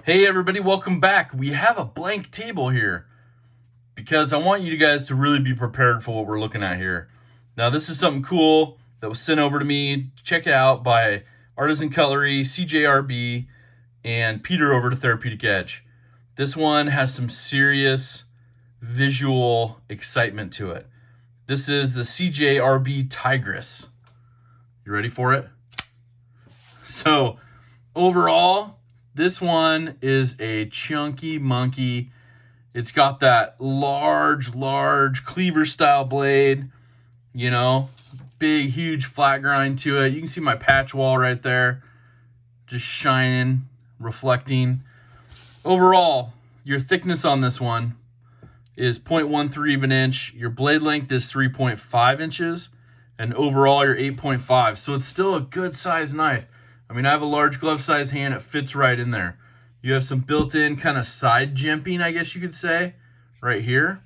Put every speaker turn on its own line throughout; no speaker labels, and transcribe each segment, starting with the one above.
Hey everybody, welcome back. We have a blank table here because I want you guys to really be prepared for what we're looking at here. Now this is something cool that was sent over to me. Check it out by Artisan Cutlery, CJRB, and Peter over to Therapeutic Edge. This one has some serious visual excitement to it. This is the CJRB Tigris. You ready for it? So overall, this one is a chunky monkey. It's got that large cleaver style blade, you know, big, huge flat grind to it. You can see my patch wall right there, just shining, reflecting. Overall, your thickness on this one is 0.13 of an inch. Your blade length is 3.5 inches, and overall you're 8.5. So it's still a good size knife. I mean, I have a large glove size hand. It fits right in there. You have some built-in kind of side jimping, I guess you could say, right here.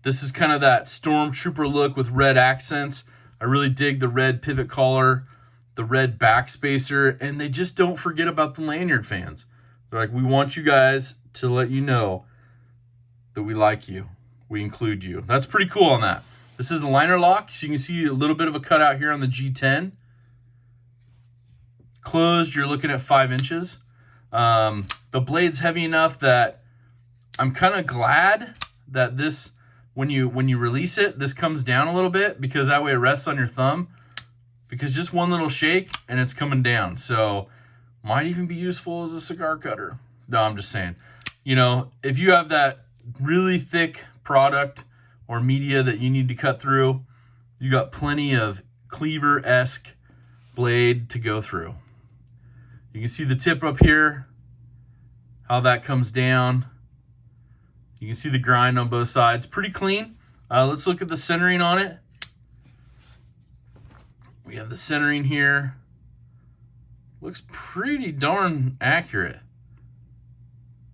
This is kind of that stormtrooper look with red accents. I really dig the red pivot collar, the red backspacer, and they just don't forget about the lanyard fans. They're like, we want you guys to let you know that we like you. We include you. That's pretty cool on that. This is a liner lock, so you can see a little bit of a cutout here on the G10. Closed, you're looking at 5 inches. The blade's heavy enough that I'm kind of glad that this, when you release it, this comes down a little bit, because that way it rests on your thumb, because just one little shake and it's coming down. So might even be useful as a cigar cutter. No, I'm just saying, you know, if you have that really thick product or media that you need to cut through, you got plenty of cleaver-esque blade to go through. You can see the tip up here, how that comes down. You can see the grind on both sides. Pretty clean. Let's look at the centering on it. We have the centering here. Looks pretty darn accurate.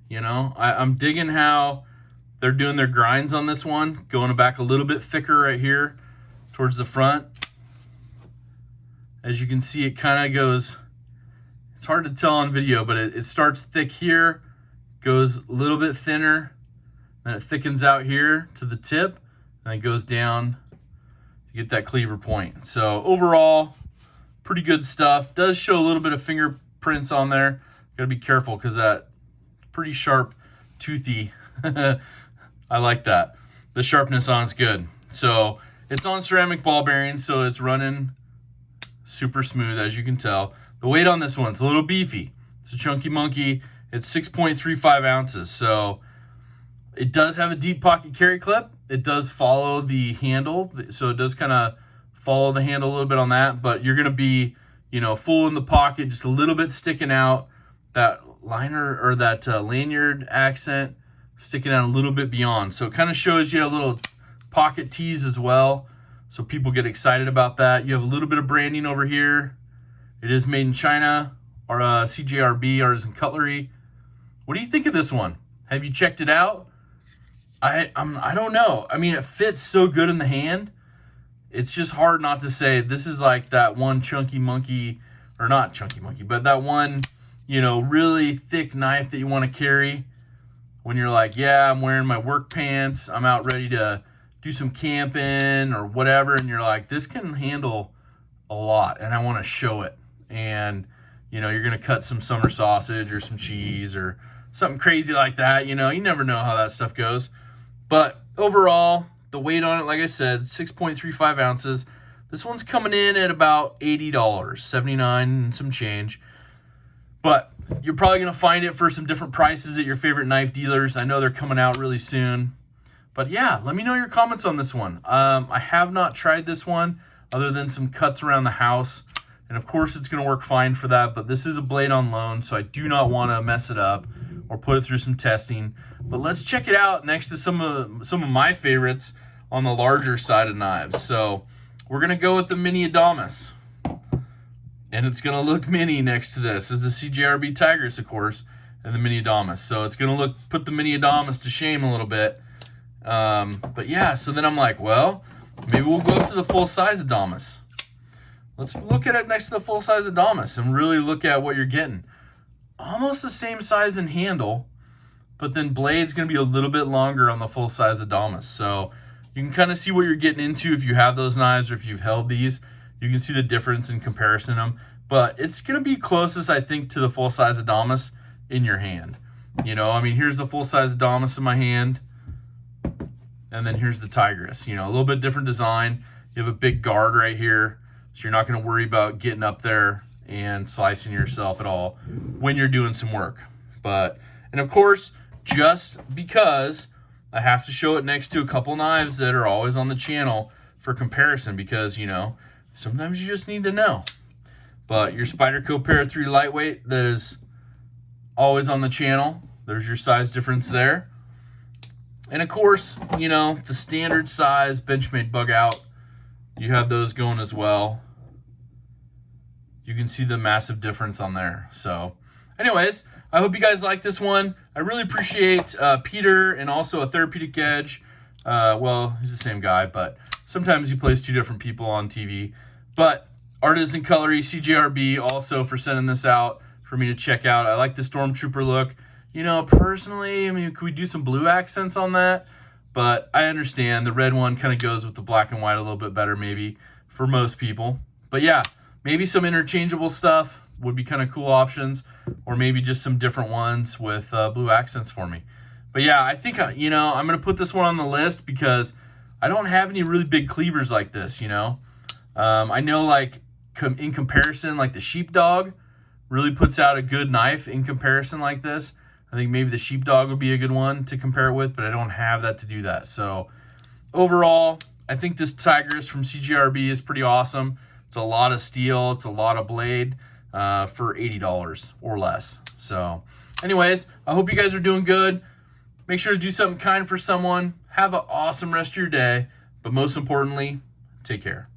You know, I'm digging how they're doing their grinds on this one. Going back a little bit thicker right here towards the front. As you can see, it kind of goes... It's hard to tell on video, but it starts thick here, goes a little bit thinner, then it thickens out here to the tip, and it goes down to get that cleaver point. So overall, pretty good stuff. Does show a little bit of fingerprints on there. Gotta be careful because that pretty sharp, toothy. I like that. The sharpness on it's good. So it's on ceramic ball bearings, so it's running super smooth, as you can tell. The weight on this one's a little beefy. It's a chunky monkey. It's 6.35 ounces. So it does have a deep pocket carry clip. It does follow the handle. So it does kind of follow the handle a little bit on that. But you're going to be, you know, full in the pocket, just a little bit sticking out. That liner or that lanyard accent sticking out a little bit beyond. So it kind of shows you a little pocket tease as well. So people get excited about that. You have a little bit of branding over here. It is made in China, or CJRB Artisan Cutlery. What do you think of this one? Have you checked it out? I don't know. I mean, it fits so good in the hand. It's just hard not to say this is like that one chunky monkey, or not chunky monkey, but that one, you know, really thick knife that you want to carry when you're like, yeah, I'm wearing my work pants, I'm out ready to do some camping or whatever, and you're like, this can handle a lot, and I want to show it. And you know, you're gonna cut some summer sausage or some cheese or something crazy like that. You know, you never know how that stuff goes. But overall, the weight on it, like I said, 6.35 ounces. This one's coming in at about $80, $79 and some change. But you're probably gonna find it for some different prices at your favorite knife dealers. I know they're coming out really soon. But yeah, let me know your comments on this one. I have not tried this one other than some cuts around the house. And of course it's going to work fine for that, but this is a blade on loan, so I do not want to mess it up or put it through some testing. But let's check it out next to some of my favorites on the larger side of knives. So we're going to go with the Mini Adamas. And it's going to look mini next to this. This is the CJRB Tigris, of course, and the Mini Adamas. So it's going to put the Mini Adamas to shame a little bit. But yeah, so then I'm like, well, maybe we'll go up to the full-size Adamas. Let's look at it next to the full-size Adamas and really look at what you're getting. almost the same size and handle, but then blade's going to be a little bit longer on the full-size Adamas. So you can kind of see what you're getting into if you have those knives or if you've held these. You can see the difference in comparison to them. But it's going to be closest, I think, to the full-size Adamas in your hand. You know, I mean, here's the full-size Adamas in my hand. And then here's the Tigris. You know, a little bit different design. You have a big guard right here, so you're not going to worry about getting up there and slicing yourself at all when you're doing some work. And of course, just because I have to show it next to a couple knives that are always on the channel for comparison, because, you know, sometimes you just need to know. But your Spyderco Para 3 lightweight that is always on the channel, there's your size difference there. And of course, you know, the standard size Benchmade bug out, you have those going as well. You can see the massive difference on there. So anyways, I hope you guys like this one. I really appreciate Peter, and also a Therapeutic Edge. Well, he's the same guy, but sometimes he plays two different people on TV. But Artisan Cutlery, CJRB, also for sending this out for me to check out. I like the Stormtrooper look. You know, personally, I mean, could we do some blue accents on that? But I understand the red one kind of goes with the black and white a little bit better maybe for most people. But yeah, maybe some interchangeable stuff would be kind of cool options, or maybe just some different ones with blue accents for me. But yeah, I think, you know, I'm going to put this one on the list because I don't have any really big cleavers like this, you know. I know, like, in comparison, like the Sheepdog really puts out a good knife in comparison like this. I think maybe the Sheepdog would be a good one to compare it with, but I don't have that to do that. So overall, I think this Tigris from CJRB is pretty awesome. It's a lot of steel. It's a lot of blade for $80 or less. So anyways, I hope you guys are doing good. Make sure to do something kind for someone. Have an awesome rest of your day. But most importantly, take care.